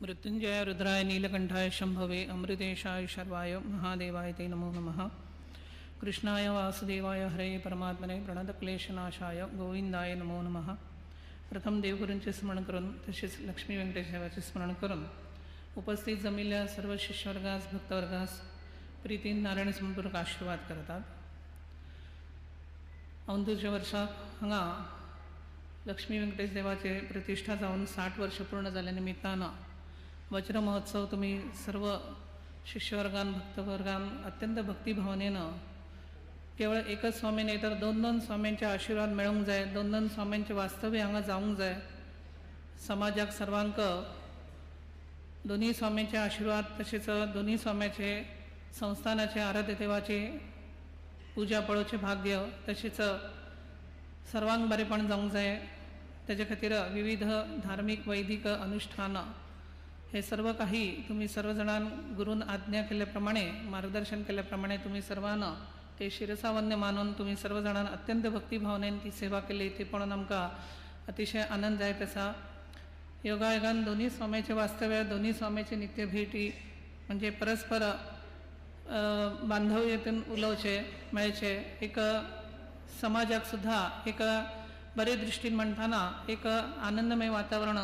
मृत्युंजय रुद्राय नीलकंठाय शंभवे अमृतेशाय शर्वाय महादेवाय ते नमो नमः। कृष्णाय वासुदेवाय हरे परमात्मने प्रणतक्लेशनाशाय गोविंदाय नमो नमः। प्रथम देवगुरूंचे स्मरण करून तसेच लक्ष्मी व्यंकटेश्वराचे स्मरण करून उपस्थित जमिल्ल्या सर्व शिष्यवर्गास भक्तवर्गास प्रीतीन नारायण समपूर्वक आशीर्वाद करतात। अंदूच्या वर्षाक हांगा लक्ष्मी व्यंकटेश देवाचे प्रतिष्ठा जाऊन 60 वर्ष पूर्ण झाल्या निमित्तानं वज्र महोत्सव तुम्ही सर्व शिष्यवर्गान भक्तवर्गान अत्यंत भक्तिभावनेनं केवळ एकच स्वामी नाही तर दोन स्वामींचे आशीर्वाद मिळवूंक जाय, दोन स्वामींचे वास्तव्य हांगा जावंक जाय। समाजाक सर्वांक दोन्ही स्वामींचे आशीर्वाद तसेच दोन्ही स्वामींचे संस्थानाचे आराध्य देवाचे पूजा पळोवचे भाग्य तसेच सर्वांक बरेपण जावंक जाय। त्याच्या खातीर विविध धार्मिक वैदिक अनुष्ठान हे सर्व काही तुम्ही सर्वजणां गुरून आज्ञा केल्याप्रमाणे मार्गदर्शन केल्याप्रमाणे तुम्ही सर्वांना ते शिरसावन्य मानून तुम्ही सर्वजणां अत्यंत भक्तिभावनेन ती सेवा केली ते पळोवन आमकां अतिशय आनंद जायत आसा। योगायोगान दोन्ही स्वामीचे वास्तव्य दोन्ही स्वामीचे नित्य भेटी म्हणजे परस्पर बांधव्यातून उलोवचे मेळचे। एक समाजाक सुद्धा एक बरे दृष्टीन म्हणटाना एक आनंदमय वातावरण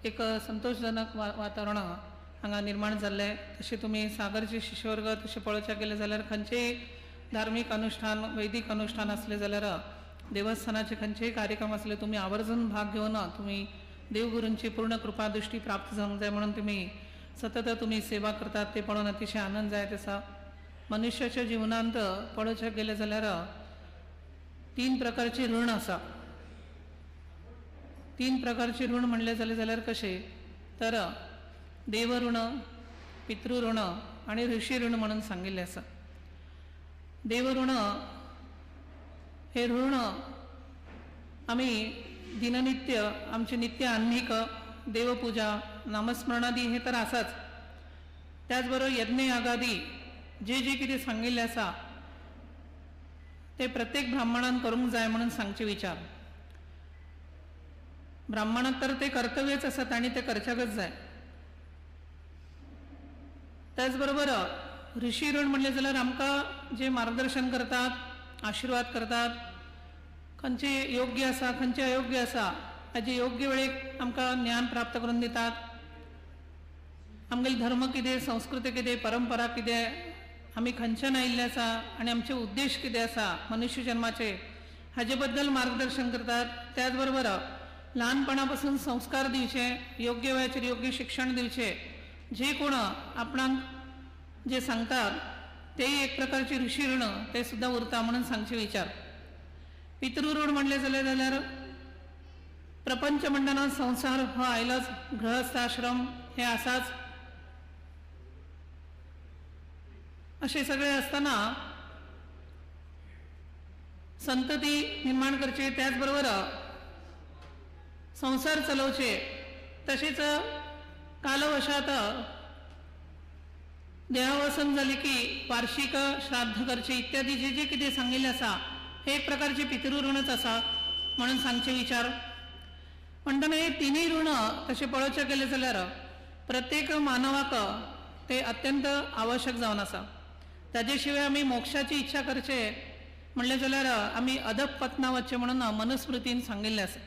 एक संतोषजनक वातावरण हांगा निर्माण जाल्ले। तशें तुमी सागरचे शिष्यवर्ग तशें पळोवचे गेले जाल्यार खंयचेय धार्मीक अनुष्ठान वैदिक अनुष्ठान असले जाल्यार देवस्थानाचे खंयचेय कार्यक्रम असले तुमी आवर्जून भाग घेवन तुमी देवगुरूंची पूर्ण कृपा दृष्टी प्राप्त जावंक जाय म्हणून तुमी सतत तुमी सेवा करतात ते पळोवन अतिशय आनंद जायत आसा। मनुष्याच्या जिवनांत पळोवचे गेले जाल्यार 3 प्रकारचे ऋण आसा। 3 प्रकारचे ऋण म्हणले जाल्यार कशे तर देव ऋण, पितृ ऋण आणि ऋषी ऋण म्हणून सांगिल्ले आसा। देव ऋण हे ऋण आमी दिननित्य आमचे नित्य आन्निक देवपूजा नामस्मरणादी हे तर आसाच, त्याचबरोबर यज्ञ यागादी जे कितें सांगिल्ले आसा ते प्रत्येक ब्राह्मणान करूंक जाय म्हणून सांगचे विचार। ब्राह्मणाक तर ते कर्तव्यच आसात आणि ते करच्याकच जाय। त्याचबरोबर ऋषी ऋण म्हणले जाल्यार आमकां जे मार्गदर्शन करतात आशीर्वाद करतात खंयचे योग्य आसा खंयचे अयोग्य आसा हाजे योग्य वेळेक आमकां ज्ञान प्राप्त करून दितात। आमगेलो धर्म कितें संस्कृती कितें परंपरा कितें आमी खंयच्यान आयिल्ले आसा आनी आमचे उद्देश कितें आसा मनुष्य जन्माचे हाजे बद्दल मार्गदर्शन करतात। त्याचबरोबर ल्हानपणा पासून संस्कार दिवचे, योग्य वेळाचेर योग्य शिक्षण दिवचे, जे कोण आपणाक जे सांगतात ते एक प्रकारचे ऋषी ऋण ते सुद्धा उरता म्हणून सांगचे विचार। पितृ ऋण म्हणले जाल्यार प्रपंच म्हणटना संसार हो आयलाच, गृहस्थ आश्रम हे आसाच, असे सगळे असताना संतती निर्माण करचे, त्याचबरोबर संसार चलोवचे, तसेच कालवशात देहावसन झाले की वार्षिक श्राद्ध करचे इत्यादी जे कितें सांगिल्ले आसा हे एक प्रकारचे पितृ ऋणच आसा म्हणून सांगचे विचार। म्हणटना हे 3 ऋण तसे पळोवचे गेले जाल्यार प्रत्येक मानवाक ते अत्यंत आवश्यक जावन आसा। ताजे शिवाय आमी मोक्षाची इच्छा करचे म्हणले जाल्यार आमी अधपतना वचचे म्हणून मनुस्मृतीन सांगिल्ले आसा।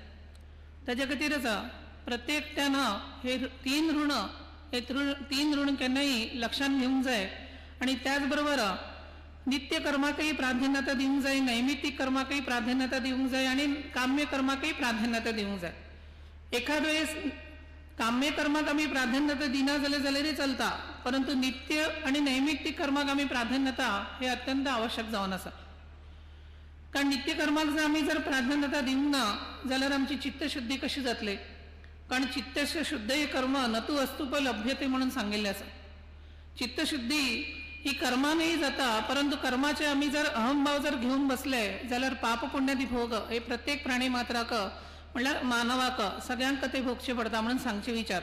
ताजे खातीरच प्रत्येकट्यान हे 3 ऋण हे 3 ऋण केन्नाय लक्षात घेवंक जाय आणि त्याचबरोबर नित्य कर्माकय प्राधान्यता दिवंक जाय, नैमित्तिक कर्माकय प्राधान्यता दिवंक जाय आणि काम्य कर्माकय प्राधान्यता दिवंक जाय। एखाद वेळेस काम्य कर्माक आमी प्राधान्यता दिना जाल्यारय चलता, परंतु नित्य आणि नैमित्तिक कर्माक आमी प्राधान्यता हे अत्यंत आवश्यक जावन आसा। कारण नित्य कर्माक जर आमी प्राधान्यता दिवंक ना जाल्यार आमची चित्तशुद्धी कशी जातली? कारण चित्तस्य शुद्धे कर्म नतु अस्तुप लभ्यते म्हणून सांगिल्ले आसा। चित्तशुद्धी ही कर्मानेही जाता, परंतु कर्माचे आमी जर अहंभाव जर घेऊन बसले जाल्यार पाप पुण्यादी भोग हे प्रत्येक प्राणी मात्राक म्हणल्यार मानवाक सगळ्यांक ते भोगचे पडता म्हणून सांगचे विचार।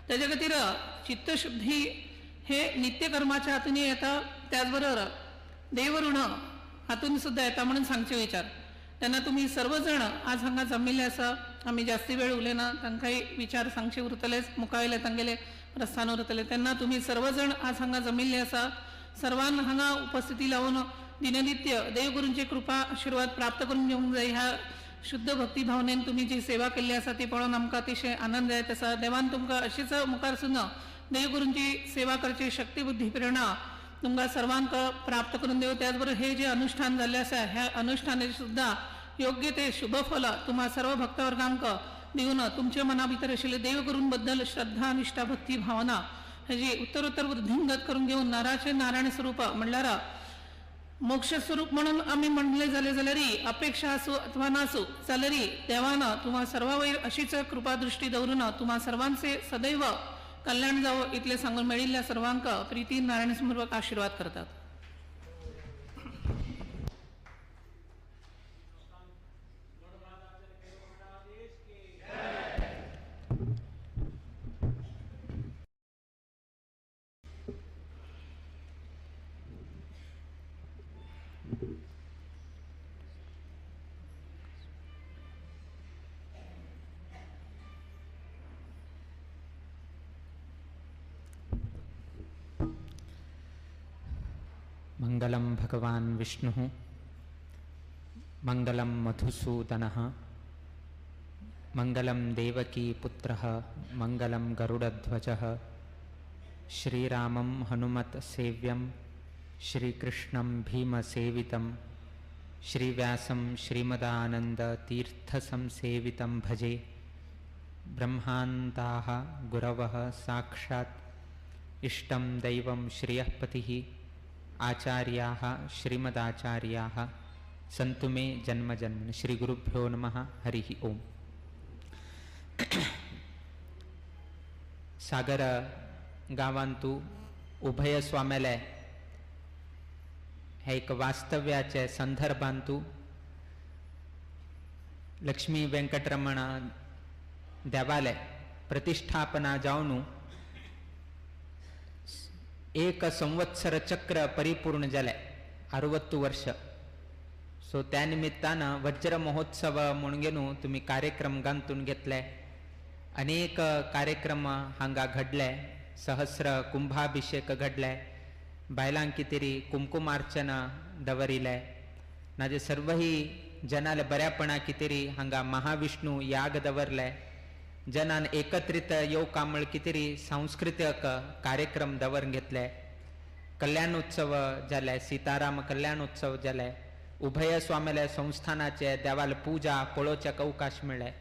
त्याच्या खातीर चित्तशुद्धी हे नित्य कर्माच्या हातूनय येता, त्याचबरोबर देवऋण हातून सुद्धा येता म्हणून सांगचे विचार। तेन्ना तुम्ही सर्वजण आज हांगा जमिल्ले आसा आम्ही जास्ती वेळ उरलेना तांकांय विचार सांगचे उरतले मुखावेले तांगेले प्रस्थान उरतले तेन्ना तुम्ही सर्वजण आज हांगा जमिल्ले आसा. सर्वांक हांगा उपस्थिती लावून दिननित्य देवगुरूंची कृपा आशीर्वाद प्राप्त करून घेवंक जाय. ह्या शुद्ध भक्ती भावनेन तुम्ही जी सेवा केल्ली आसा ती पळोवन आमकां अतिशय आनंद जायत आसा. देवान तुमकां अशीच मुखार सुद्दां देवगुरूंची सेवा करची शक्ती बुद्धी प्रेरणा तुमकां सर्वांक प्राप्त करून देव. त्याचबरोबर हे जे अनुष्ठान जाल्लें आसा ह्या अनुष्ठानाचे सुद्दां योग्य ते शुभ फल तुम्हा सर्व भक्तवर्गांक दिवन तुमच्या मना भितर आशिल्ले देवगुरूं बद्दल श्रद्धा निष्ठा भक्ती भावना हेजी उत्तरोत्तर वृद्धिंगत करून घेवन नाराचे नारायण स्वरूप म्हणल्यार मोक्ष स्वरूप म्हणून आम्ही म्हणले जाल्यारय अपेक्षा आसूं अथवा नासूं जाल्यारय देवान तुम्हा सर्वा वयर अशीच कृपा दृष्टी दवरून तुम्हा सर्वांचे सदैव कल्याण जावं इतले सांगून मेळिल्ल्या सर्वांक प्रीती नारायण समर्पक आशीर्वाद करतात. मंगलम भगवान विष्णु मंगलम मधुसूदन मंगलम देवकी पुत्र मंगलम गरुड़ध्वज श्रीरामं हनुमत सेव्यं श्रीकृष्णं भीमसेवितं श्रीव्यासं श्रीमदानंद तीर्थ संसेवितं भजे. ब्रह्मान्ताः गुरवः साक्षात् इष्टं दैवं श्रियःपतिः आचार्याः श्रीमदाचार्याः सन्तु मे जन्मजन्म. श्री गुरुभ्यो नमः. हरिः ओम. सागर गावांतू उभय स्वामेले हे एक वास्तव्याचे संदर्भांतू लक्ष्मी वेंकटरमण देवालय प्रतिष्ठापना जावनू एक संवत्सर चक्र परिपूर्ण जाले 60 वर्ष. सो त्या निमित्तानं वज्र महोत्सव म्हणून तुम्ही कार्यक्रम गांतून घेतले. अनेक कार्यक्रम हांगा घडले. सहस्र कुंभाभिषेक घडले. बायलांक कितेरी कुमकुमार्चना दवरिले. नाजे सर्वही जनाले बऱ्यापणा कितेरी हांगा महाविष्णू याग दवरले. जनान एकत्रित येवका म्हळ कितेरी सांस्कृतिक कार्यक्रम दवरून घेतले. कल्याणोत्सव जाले. सीताराम कल्याणोत्सव जाले. उभय स्वामेले संस्थानाचे देवाल पूजा पळोवच्याक अवकाश मेळ्ळे.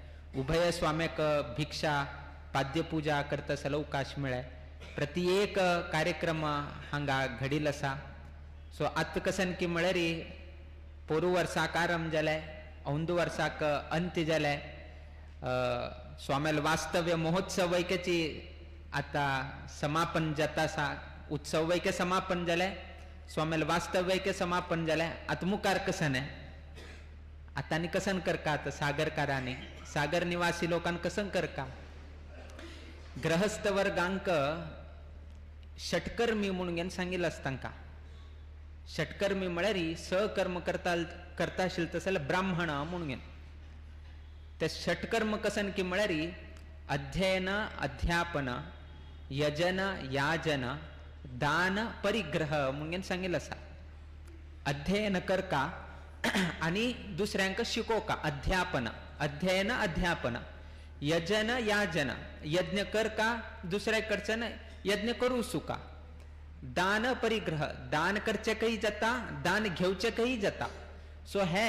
उभय स्वामेक भिक्षा पाद्यपूजा करतसर अवकाश मेळ्ळे. प्रत्येक कार्यक्रम हांगा घडील आसा. सो आत कसन की म्हळ्यार पोरू वर्साक आरंभ जाले. औंद वर्साक अंत्य जाले. स्वामेल वास्तव्य महोत्सव वैकेची आता समापन जाता आसा. उत्सव वैके समापन जाले. स्वामेल वास्तव वैके समापन जाले. आत मुखार कसन आतानी कसन करका सागरकारांनी सागर निवासी लोकांक कसन करका. ग्रहस्थ वर्गांक षटकर्मी म्हणून सांगिल्लें आसा तांकां. षटकर्मी म्हळ्यार सहकर्म करता आशिल्ले तसले ब्राह्मण म्हणून. ते षटकर्म कसन की म्हळ्यार अध्ययन अध्यापन यजन याजन दान परिग्रह म्हणून सांगिल्लें आसा. अध्ययन करका आणि दुसऱ्यांक शिकोवका. अध्यापन अध्ययन अध्यापन यजन याजन यज्ञ करका दुसऱ्या कडच्यान यज्ञ करू सुका. दान परिग्रह दान करचेकय जाता दान घेवचेकय जाता. सो हे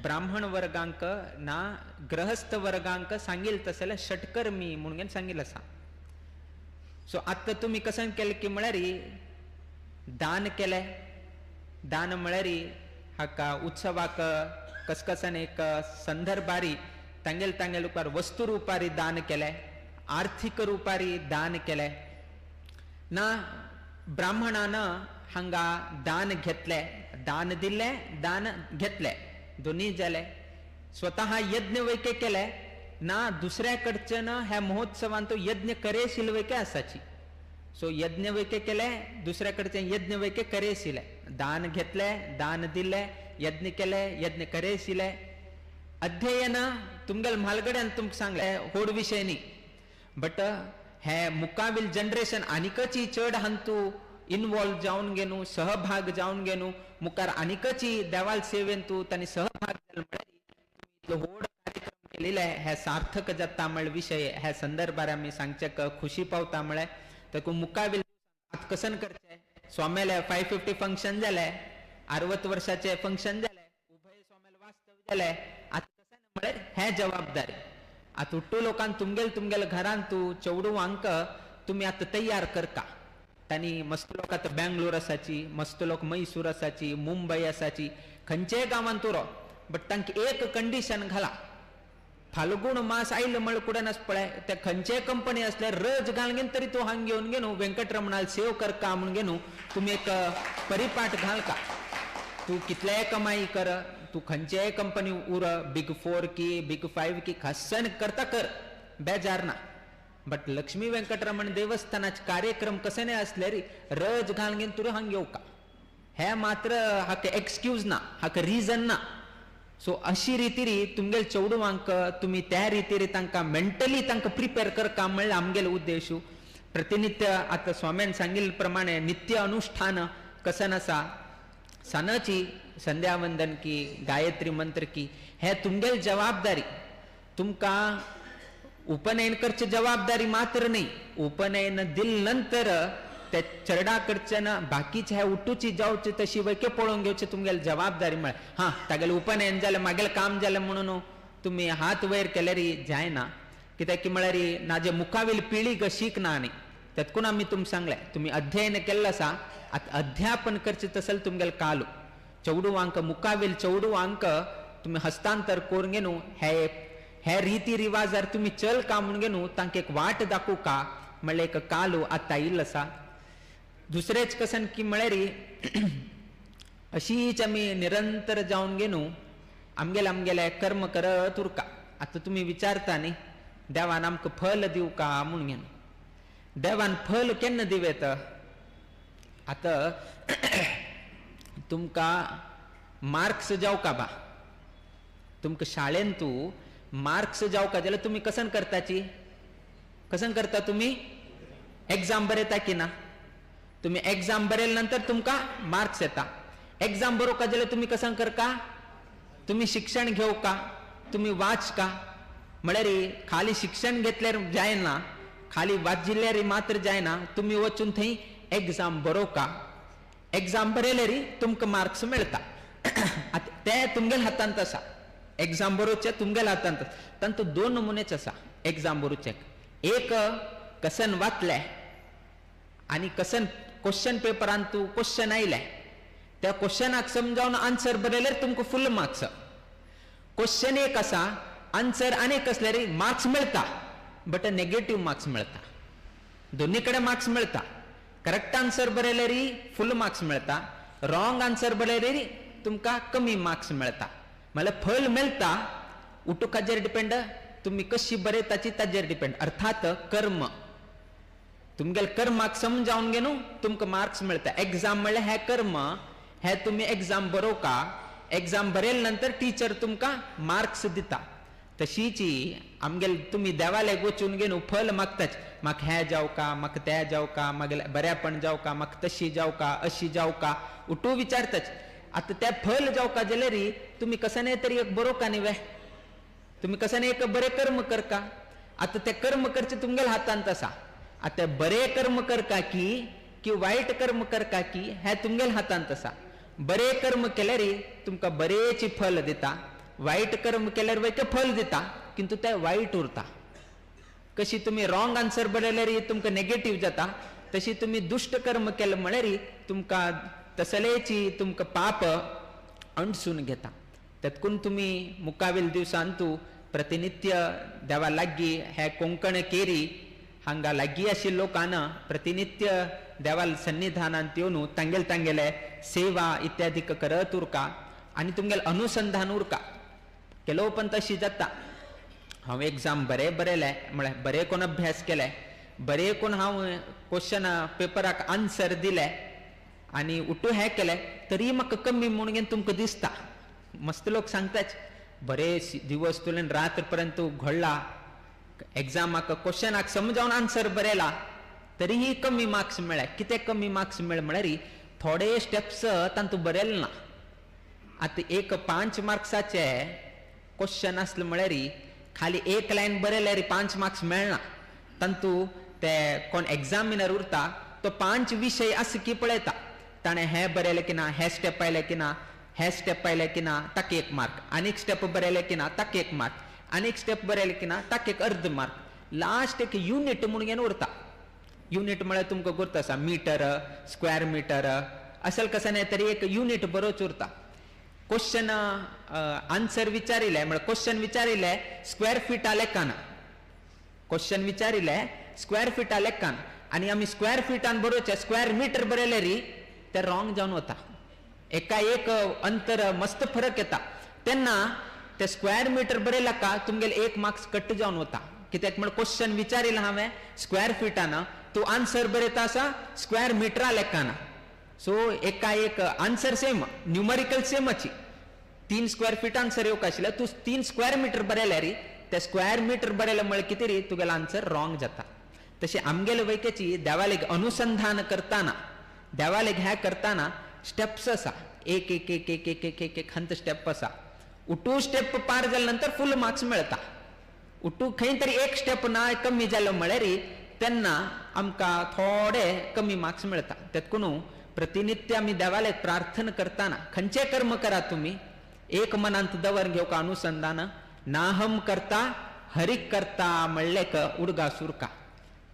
ब्राह्मण वर्गांक ना ग्रहस्थ वर्गांक सांगिल तसले षटकर्मी म्हणून सांगिल्लें आसा. सो आत्ता तुम्ही कसन केलें की म्हळ्यार दान केले. दान म्हळ्यार हाका उत्सवाक कसकसन एक संदर्भारी तांगेल रुपार वस्तू रुपारी दान केले. आर्थिक रुपारी दान केले. ना ब्राह्मणान हांगा दान घेतले. दान दिले दान घेतले दोन्ही जाले. स्वतः यज्ञ वैके केले ना दुसऱ्या कडच्यान ह्या महोत्सवान तो यज्ञ करेशील वैके आसाची. सो यज्ञ वैके केले दुसऱ्या कडच्यान यज्ञ वैके करेशिले. दान घेतले दान दिले यज्ञ केले यज्ञ करेशिले. अध्ययन तुमगेल म्हालगड्यान तुमकां सांगले होड विशय न्ही बट हे मुकावील जनरेशन आनीकची चड हांतू इन्वॉल्व जावन गेनू सहभाग जावन गेनू मुखार आनीकची देवाल सेवेन तूं तांणी सहभाग जालो म्हळ्यार व्हड कार्यक्रम केलेले हे सार्थक जाता म्हळ्यार विशय ह्या संदर्भार आमी सांगचे खुशी पावता म्हळ्यार देखून मुकावील कसन करचे स्वामेले 550 फंक्शन जाले 60 वर्षाचे फंक्शन जाले उभय स्वामेल वास्तव जाले आता कसन म्हळ्यार हे जबाबदारी आता उट्टू लोकांक तुमगेल घरान तूं चवडू अंक तुम्ही आता तयार करता तांणी मस्त लोक आता बेंगलोर आसाची मस्त लोक मैसूर आसाची मुंबई आसाची खंयचेय गांवांत तुरो बट तांकां एक कंडिशन घाला फाल्गुन मास आयलो म्हळ्यार कुडे नास पळय ते खंयचेय कंपनी असल्यार रज घालगेन तरी तूं हांगा घेवन गेनू वेंकटरमणाल सेव करका म्हूण गेनू तुमी एक परिपाठ घालका तूं कितलेय कमाई कर तूं खंयचेय कंपनी उर बिग 4 की बिग 5 की खासन करता कर बेजार ना बट लक्ष्मी वेंकटरमण देवस्थानाचे कार्यक्रम कसे असले रे रज घालगेन तुरे हांगा येवका हे मात्र हाका एक्सक्यूज ना हाका रिजन ना सो अशी रितीरी तुमगेल चवडूवांक तुम्ही त्या रितीरी तांकां मेंटली तांकां प्रिपेर करका म्हणल्यार आमगेलो उद्देश प्रतिनित्य आता स्वाम्यान सांगिल्ले प्रमाणे नित्य अनुष्ठान कसन आसा सणाची संध्या वंदन की गायत्री मंत्र की हे तुमगेल जबाबदारी तुमकां उपनयन करची जबाबदारी मात्र नाही उपनयन दिल नंतर ते चरडा कडच्यान बाकीचे हे उठूची जावची तशी वैके पळोवन घेवची तुमगेल जबाबदारी म्हळ्यार हां तागेलें उपनयन जालें मागेलें काम जालें म्हणून तुमी हात वयर केल्यार जायना कित्याक की म्हळ्यार नाजे मुखावेल पिळीक शिकना न्ही तेतकून आमी तुमकां सांगलें तुमी अध्ययन केल्लें आसा आतां अध्यापन करचें तसलें तुमगेल कालू चवडूवांक मुखावेल चवडूवांक तुमी हस्तांतर करून घेनू हे रिती रिवाजार तुमी चल का म्हणून घेनू तांकां एक वाट दाखोव का म्हणल्यार एक कालू आतां आयिल्लो आसा दुसरेच कसन की म्हळ्यार अशीच आमी निरंतर जावन गेनू आमगेले कर्म करत उरका आता तुमी विचारता न्ही देवान आमकां फल दिव का म्हणून घेवन देवान फल केन्ना दिवेत आता तुमकां मार्क्स जावका बा तुमकां शाळेन तूं मार्क्स जावका जाल्यार तुमी कसन करता तुमी एग्जाम बरयता की ना तुम्ही एग्जाम बरेल नंतर तुमकां मार्क्स येता एग्जाम बरोवका जाल्यार तुमी कसन करका तुमी शिक्षण घेवका तुमी वाचका म्हळ्यार खाली शिक्षण घेतल्यार जायना खाली वाचिल्ल्यार मात्र जायना तुमी वचून थंय एग्जाम बरोवका एग्जाम बरयल्यार तुमकां मार्क्स मेळटा ते तुमगेल्या हातांत आसा एग्जाम बरोवचे तुमगेल्या हातांत तातूंत 2 नमुनेच आसा एग्जाम बरोवचे एक कसन वाचले आनी कसन क्वेश्चन पेपरान तूं क्वेश्चन आयले त्या क्वेश्चनाक समजावन आन्सर बरयल्यार तुमकां फुल मार्क्स क्वेश्चन एक आसा आन्सर आनीक असल्यार मार्क्स मेळटा बट नेगेटिव्ह मार्क्स मेळटा दोन्ही कडेन मार्क्स मेळटा करेक्ट आन्सर बरयल्यार फुल मार्क्स मेळटा रॉंग आन्सर बरयल्यार तुमकां कमी मार्क्स मेळटा म्हळ्यार फल मेळटा उठूक हाजेर डिपेंड तुमी कशी बरयताची ताजेर डिपेंड अर्थात कर्म तुमगेल कर्माक समजावन घेनू तुमकां मार्क्स मेळटा एग्जाम म्हणल्यार हे कर्म हे तुमी एग्जाम बरोवका एग्जाम बरयले नंतर टीचर तुमकां मार्क्स दिता तशीच आमगेल तुमी देवालयाक वचून घेनू फल मागताच म्हाका हें जावका म्हाका तें जावका मागेले बरेपण जावका म्हाका तशी जावका अशी जावका उठू विचारताच आतां तें फल जावका जाल्यार तुमी कसनय तरी एक बरोवका न्ही वे तुमी कसनय एक बरें कर्म करका आतां तें कर्म करचें तुमगेल्या हातांत आसा आता बरे कर्म करका की वाईट कर्म करका की हे तुमगेल्या हातांत आसा बरे कर्म केल्यार तुमकां बरेची फल दिता वाईट कर्म केल्यार वैके फल दिता किंतु ते वाईट उरता कशी तुम्ही रॉंग आन्सर बरयल्यार तुमकां नेगेटिव्ह जाता तशी तुम्ही दुष्ट कर्म केले म्हळ्यार तुमकां तसलेची तुमकां पाप अंडसून घेता तेतकून तुम्ही मुखावेल दिवसांतू प्रतिनित्य देवा लागीं हे कोंकण केरी हांगा लागीं आशिल्ल्या लोकांना प्रतिनित्य देवाल सन्निधानांत येवन तांगेले सेवा इत्यादी करत उरका आनी तुमगेलें अनुसंधान उरका केलो पण तशी जाता हांव एग्जाम बरयले म्हळ्यार बरें कोण अभ्यास केले बरें कोण हांव क्वेश्चन पेपराक आन्सर दिले आनी उठू हें केलें तरी म्हाका कमी म्हणून तुमकां दिसता मस्त लोक सांगताच बरेच दिवस तुलेन रात्र पर्यंत घडला एग्जामाक क्वेश्चनाक समजावन आन्सर बरेला तरीही कमी मार्क्स मेळ्ळे. कित्याक कमी मार्क्स मेळ म्हळ्यार थोडे स्टेप्स तांतू बरयले ना. आता एक 5 मार्क्साचे क्वेश्चन असले म्हळ्यार खाली एक लायन बरयल्यार 5 मार्क्स मेळना. तांतू ते कोण एग्जामिनर उरता तो 5 विशय असे की पळयता ताणें हे बरयलें की ना, हे स्टेप आयले की ना, हे स्टेप आयले की ना ताका 1 मार्क, आनीक स्टेप बरयले की ना ताका 1 मार्क, आनीक स्टेप बरयले की ना ताका 1 अर्ध मार्क. लास्ट एक युनिट म्हणून घेवन उरता. युनिट म्हळ्यार तुमकां गुर्त आसा मिटर, स्क्वेअर मिटर असल कसं नाही तरी एक युनिट बरोच उरता. क्वेश्चन आन्सर विचारिले म्हळ्यार क्वेश्चन विचारिले स्क्वेअर फिटा लेखान, क्वेश्चन विचारिले स्क्वेअर फिटा लेखान आनी आमी स्क्वेअर फिटान बरोवचे स्क्वेअर मिटर बरयले री ते रॉंग जावन वता. एका एक अंतर मस्त फरक येता. तेन्ना ते स्क्वेअर मिटर बरयला का तुमगेले 1 मार्क्स कट जावन वता. कित्याक म्हळ्यार क्वेश्चन विचारिला हांवें स्क्वेअर फिटान, तू आन्सर बरयता आसा स्क्वेअर मिटरा लेखान. सो एका एक आन्सर सेम, न्युमरिकल सेमची. 3 स्क्वेअर फीट आन्सर येवंक आशिल्लें, तूं 3 स्क्वेअर मिटर बरयल्यार ते स्क्वेअर मिटर बरयले म्हळ्यार कितें रे तुगेलो आन्सर रॉंग जाता. तशें आमगेले वैकेची देवालेक अनुसंधान करताना, देवालेक हें करताना स्टेप्स आसा. एक एक एक एक एक एक एक एक हंत स्टेप आसा. उठू स्टेप पार जाल्या नंतर फुल मार्क्स मेळटा. उठू खंय तरी एक स्टेप ना कमी जालो म्हळ्यार तेन्ना आमकां थोडे कमी मार्क्स मेळटा. तेतकून प्रतिनित्य आमी देवालेक प्रार्थना करताना खंयचे कर्म करा तुमी एक मनांत दवर घेवका अनुसंधान. नाहम करता हरीक करता म्हणलेक उडगा सुरका.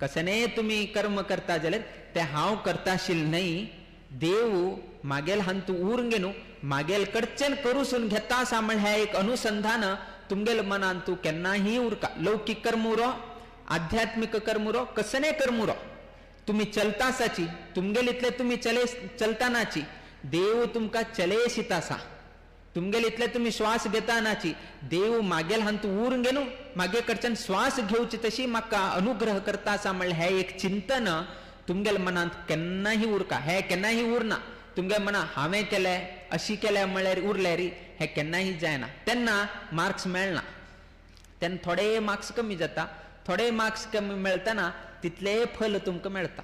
कसने तुमी कर्म करता जाल्यार ते हांव करता आशिल्लें न्हय, देव मागेल हांतू उरून घेनू मागेल कडच्यान करूसून घेता आसा म्हण हें एक अनुसंधान तुमगेल मनान तूं केन्नाही उरका. लौकीक कर्म उरो, आध्यात्मिक कर्म उरो, कसने कर्म उरो, तुम्ही चलता आसाची तुमगेल इतले तुम्ही चलतानाची देव तुमकां चलयशीत आसा. तुमगेल इतले तुम्ही श्वास घेतानाची देव मागेल हांत उरून घेनू मागे कडच्यान श्वास घेवची तशी म्हाका अनुग्रह करता आसा म्हणल्यार हें एक चिंतन तुमगेल मनांत केन्नाही उरका. हें केन्नाही उरना. तुमगे मना हांवें केलें अशी केलें म्हळ्यार उरलें री हें केन्नाही जायना. तेन्ना मार्क्स मेळना. तेन्ना थोडे मार्क्स कमी जाता. थोडे मार्क्स कमी मेळतना तितले फल तुमकां मेळटा.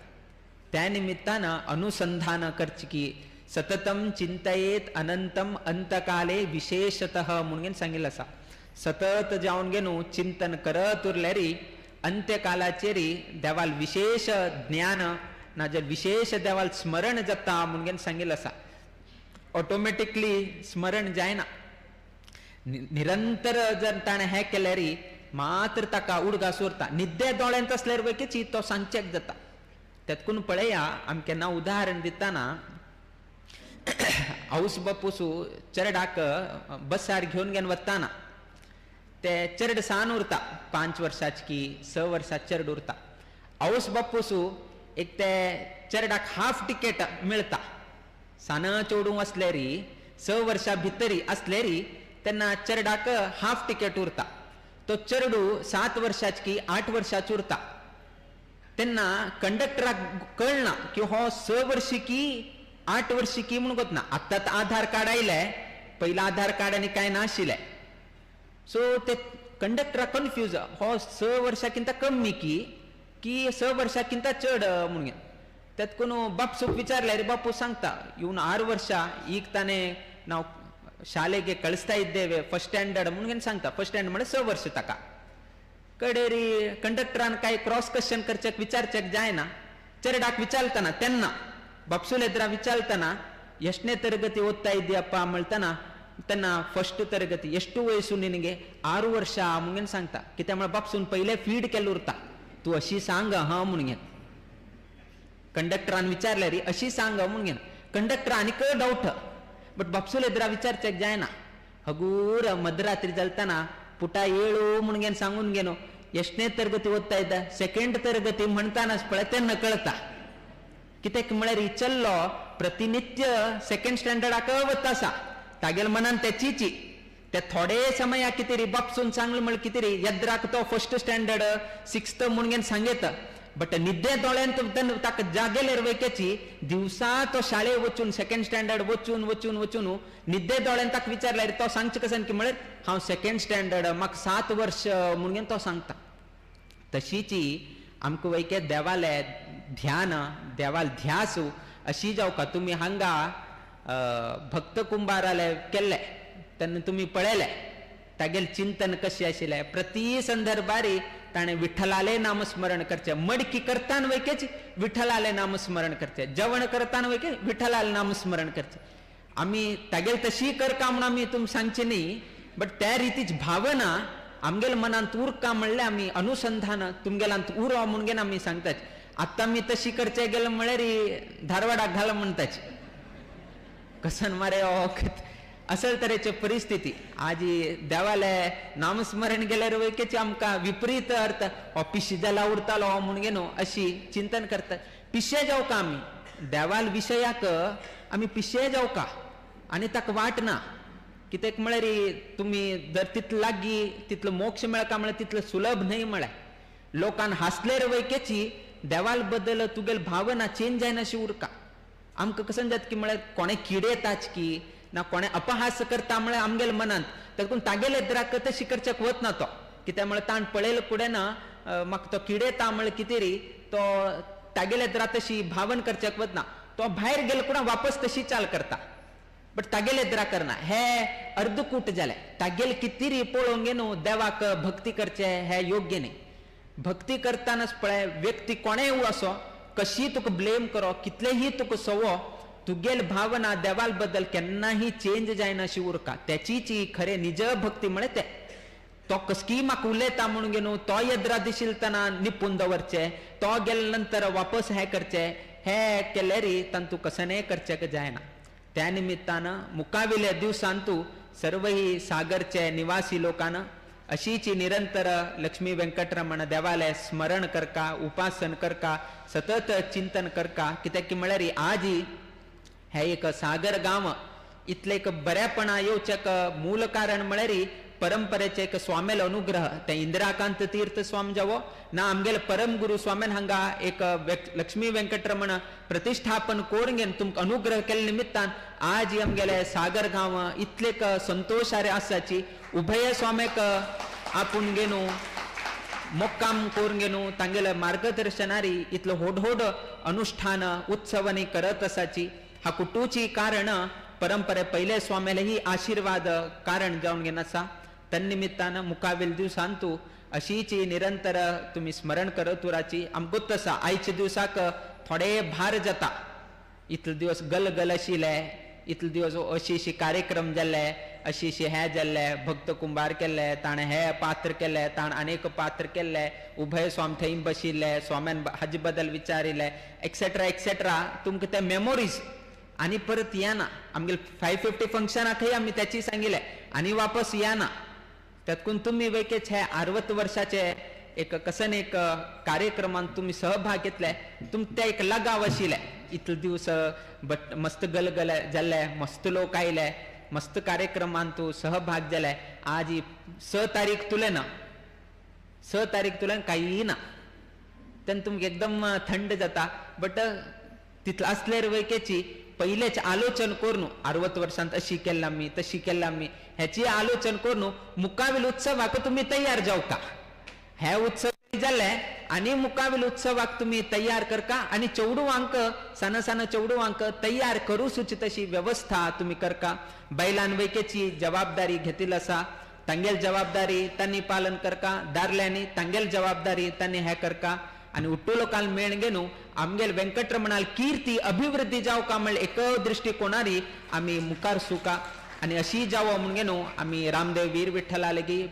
त्या निमित्तान अनुसंधान करची की सततम चिंतयेत अनंतम अंतकाले विशेषतः म्हणून सांगिल्लें आसा. सतत जावन घेनू चिंतन करत उरल्यार अंत्यकालाचेर देवाल विशेष ज्ञान नाजाल्यार विशेष देवाल स्मरण जाता म्हणून सांगिल्लें आसा. ऑटोमॅटिकली स्मरण जायना. निरंतर जर ताणें हें केल्यार मात्र ताका उडगास उरता. निद्दे दोळ्यांत असल्यार वयकीची तो सांचेक जाता. तेतकून पळया आमी केन्ना उदाहरण दिताना आवस बापूसू चेरडाक बसार घेवन घेवन वताना ते चेरड सान उरता 5 वर्साची की 6 वर्साची चेरड उरता. आवस बापूसू एक ते चेरडाक हाफ टिकेट मेळटा. सान चेडूं असल्यार 6 वर्सां भितर असल्यार तेन्ना चेरडाक हाफ टिकेट उरता. तो चेडू 7 वर्साची की 8 वर्साची उरता. तेन्ना कंडक्टराक कळना की हो 6 वर्षी की 8 वर्षी की म्हणून गोतना. आतां आधार कार्ड आयले, पयला आधार कार्ड आनी कांय नाशिल्लें. सो ते कंडक्टराक कन्फ्यूज हो 6 वर्सां कमी की 6 वर्सां चड म्हणून. तेतकून बापूक विचारल्यार बापू सांगता इवन 6 वर्सां ಈಗ ತಾನೇ ನಾವು ಶಾಲೆಗೆ ಕಳಿಸ್ತಾ ಇದ್ದೇವೆ ಫಸ್ಟ್ ಸ್ಟ್ಯಾಂಡರ್ಡ್ म्हणून सांगता. फर्स्ट स्टँडर्ड म्हणजे 6 वर्ष ताका. कडेरी कंडक्टरान काही क्रॉस क्वेश्चन करचेक विचारचेक जायना. चेरडाक विचारताना तेन्ना बापसूल ಎದುರ ವಿಚಾರತಾನ ಎಷ್ಟನೇ ತರಗತಿ ಓದ್ತಾ ಇದ್ದೀಯಪ್ಪ म्हणताना तेन्ना फर्स्ट ತರಗತಿ. ಎಷ್ಟು ವಯಸ್ಸು ನಿನಗೆ? 6 ವರ್ಷ म्हणून सांगता. कित्याक म्हळ्यार बापसून पहिले फीड केल्लो उरता. तू अशी सांग हा म्हणून. कंडक्टरान विचारल्यार अशी सांग म्हणून. कंडक्टर आनीक डाऊट बट बापसूल ಎದುರ विचारचेक जायना. हगूर मध्यरात्री जालताना पुटा ಏಳು म्हणून सांगून गेलो ಎಷ್ಟನೇ ತರಗತಿ ಓದ್ತಾ ಇದ್ದ? ಸೆಕೆಂಡ್ ತರಗತಿ म्हणतानाच पळय तेन्ना कळता. कित्याक म्हळ्यार चल्लो प्रतिनित्य सेकंड स्टँडर्डाक वता आसा. तागेल मनान तेचीची ते थोडे समया कितें रे बापसून सांगलें म्हळ्यार कितें रे येद्राक तो फर्स्ट स्टँडर्ड 6th म्हणून सांगेत बट निद्दे दोळ्यांत ताका जागेलेर वयकेची दिवसा तो शाळे वचून सेकंड स्टँडर्ड वचून वचून वचून निद्दे दोळ्यान ताका विचारल्यार तो सांगचे कसन की म्हळ्यार हांव सेकंड स्टँडर्ड म्हाका 7 वर्ष म्हणून तो सांगता. तशीची आमकां वयके देवाले ध्यान देवाल ध्यासू अशी जावका. तुम्ही हांगा भक्त कुंभाराले केल्ले तेन्ना तुम्ही पळयले तागेल चिंतन कशें आशिल्लें. प्रति संदर्भारी ताणें विठ्ठलाले नामस्मरण करचें. मडकी करताना वयकेच विठ्ठलाले नामस्मरण करचें. जेवण करताना वयके विठ्ठलाले नामस्मरण करचें. आमी तागेल तशी करका म्हणून आमी तुमकां सांगचें न्ही, बट त्या रितीची भावना आमगेल्या मनांत उरका म्हणल्यार आमी अनुसंधान तुमगेलांत उरो म्हणून आमी सांगतात. आतां आमी तशी करचें गेलें म्हळ्यार धारवाडाक घाल म्हणटाच कसन मारे असल तरेची परिस्थिती. आज देवाले नामस्मरण गेल्यार वयकेची आमकां विपरीत अर्थ हो पिशे जाला उरतालो म्हणून न्हू अशी चिंतन करतात. पिशे जावका आमी देवाल विशयाक आमी पिशे जावका आनी ताका वाट ना. कित्याक म्हळ्यार तुमी जर तितलो लागीं तितलो मोक्ष मेळका म्हळ्यार तितलो सुलभ न्हय. म्हळ्यार लोकांन हांसलेर वयकेची देवाल बद्दल तुगेल भावना चेंज जायना अशी उरका. आमकां कसन जाता की म्हळ्यार कोणें किडेताच की ना कोणें अपहास करता म्हळ्यार आमगेले मनांत तातूंत तागेले द्राक तशी करच्याक वतना तो. कित्याक म्हळ्यार ताण पळयले फुडें ना म्हाका तो किडेता म्हळ्यार कितें रे तो तागेले द्रा तशी भावन करच्याक वतना. तो भायर गेले कुणा वापस तशी चाल करता बट तागेले द्रा करना. हे अर्दकूट जालें. तागेले कितें रे पळोवंक न्हू देवाक भक्ती करचें हें योग्य न्ही. भक्ती करतानाच पळय व्यक्ती कोणेय असो कशी तुका ब्लेम करो कितलेही तुका सवो तुगेल भावना देवाल बद्दल केन्नाही चेंज जायना अशी उरका. त्याची खरे निज भक्ती म्हळ्यार ते तो कसकी म्हाका उलयता म्हणून न्हू तो येद्रा दिशिलतना निपून दवरचे तो गेले नंतर वापस हे करचे हे केल्यार तांतू कसनय करचेक जायना. त्या निमित्तान मुकाविल्या दिवसांतू सर्वही सागरचे निवासी लोकांना अशीच निरंतर लक्ष्मी व्यंकटरमण देवालय स्मरण करका उपासन करका सतत चिंतन करका. कित्याक की म्हळ्यार आज हे एक सागर गांव इतले एक बरेपणा येवचेक मूल कारण म्हळ्यार परंपरेचे एक स्वामेलो अनुग्रह. ते इंदिराकांत तीर्थ स्वामी जावो ना आमगेले परम गुरु स्वामीन हांगा एक लक्ष्मी व्यंकटरमण प्रतिष्ठापन करून घेवन तुमकां अनुग्रह केले निमित्तान आज आमगेले सागर गांव इतलेक संतोष आसाची. उभय स्वामेक आपूण घेनू मोक्काम करून घेनू तांगेले मार्गदर्शनारी इतलो होड अनुष्ठान उत्सवांनी करत आसाची. हा कुटूची कारण परंपरे पहिले स्वामेले ही आशीर्वाद कारण जावन घेवन आसा. तन्निमित्तान मुकावेल दिवसांतू अशीच निरंतर तुम्ही स्मरण करत उराची. आमकूच आसा आयच्या दिवसाक थोडे भार जाता. इतले दिवस गलगल आशिल्ले इतले दिवस अशी कार्यक्रम जाल्ले अशी हे जाल्ले भक्त कुंभार केल्ले ताणें हे पात्र केले ताण अनेक पात्र केल्ले उभय स्वामी थंय बशिल्ले स्वाम्यान हाजे बद्दल विचारिल्ले एक्सेट्रा एक्सेट्रा. तुमकां ते मेमोरीज आनी परत येना. आमगे 550 फंक्शनाकय आमी त्याची सांगिल्ले आनी वापस येना. तातूंत तुम्ही वैकेच हे 60 वर्षाचे एक कसन एक कार्यक्रमान तुम्ही सहभाग घेतले तुमकां ते एक लगाव आशिल्ले. इतले दिवस बट मस्त गलगल जाल्ले मस्त लोक आयले मस्त कार्यक्रमान तू सहभाग जाले. आज 6 तारीख तुलें 6 तारीख तुलें काही ना तेन्ना तुमकां एकदम थंड जाता. बट तितलो आसल्यार वैकेची पहिलेच आलोचन करून 60 वर्षांत अशी केला आमी तशी केला आमी ह्याची आलोचन करून मुकावेल उत्सवाक तुम्ही तयार जावका. हे उत्सव जाले आनी मुकावेल उत्सवाक तुम्ही तयार करका आनी चौडवांक सान चौडवांक तयार करू सुची तशी व्यवस्था तुम्ही करका. बैलान वैकेची जबाबदारी घेतिल आसा तांगेल जबाबदारी तांणी पालन करका. दारल्यांनी तांगेल जबाबदारी तांणी हे करका. आणि उट्टुलो काल मेळ घेनू आमगेल व्यंकटरमणाल कीर्ती अभिवृद्धी जावका म्हळ्यार एक दृष्टिकोनारी आमी मुखार सुका. आणि अशी जावो म्हण घेनू आमी रामदेव वीर विठ्ठला लेगी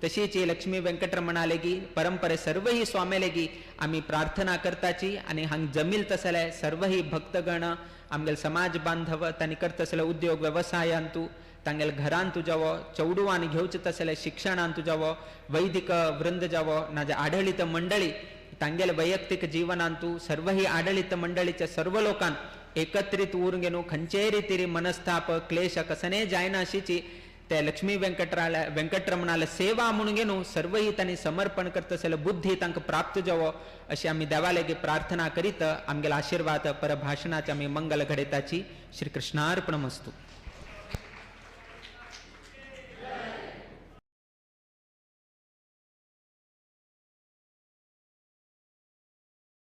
तशीच लक्ष्मी व्यंकटरमणा लेगी परंपरे सर्व ही स्वामी लेगी आमी प्रार्थना करताची. आणि हांग जमील तसले सर्व ही भक्तगण आमगेल समाज बांधव तांणी करता तसले उद्योग व्यवसायांतू तांगेल घरांतू जावो चौडवान घेवचे तसले शिक्षणांतू जावो वैदिक वृंद जावो नाजे आडळित मंडळी तांगेल वैयक्तिक जीवनांतू सर्व ही आडळित मंडळीच्या सर्व लोकांक एकत्रित उरून घेनू खंयचे रितीरी मनस्ताप क्लेश कसने जायना अशीची त्या लक्ष्मी व्यंकटरमणाला सेवा म्हणून घेणू सर्वही त्यांनी समर्पण करत असेल बुद्धी तांकां प्राप्त जावो अशी आम्ही देवालेगी प्रार्थना करीत आमगेला आशीर्वाद परभाषणाची आम्ही मंगल घडयताची श्री कृष्णार्पणमस्तु.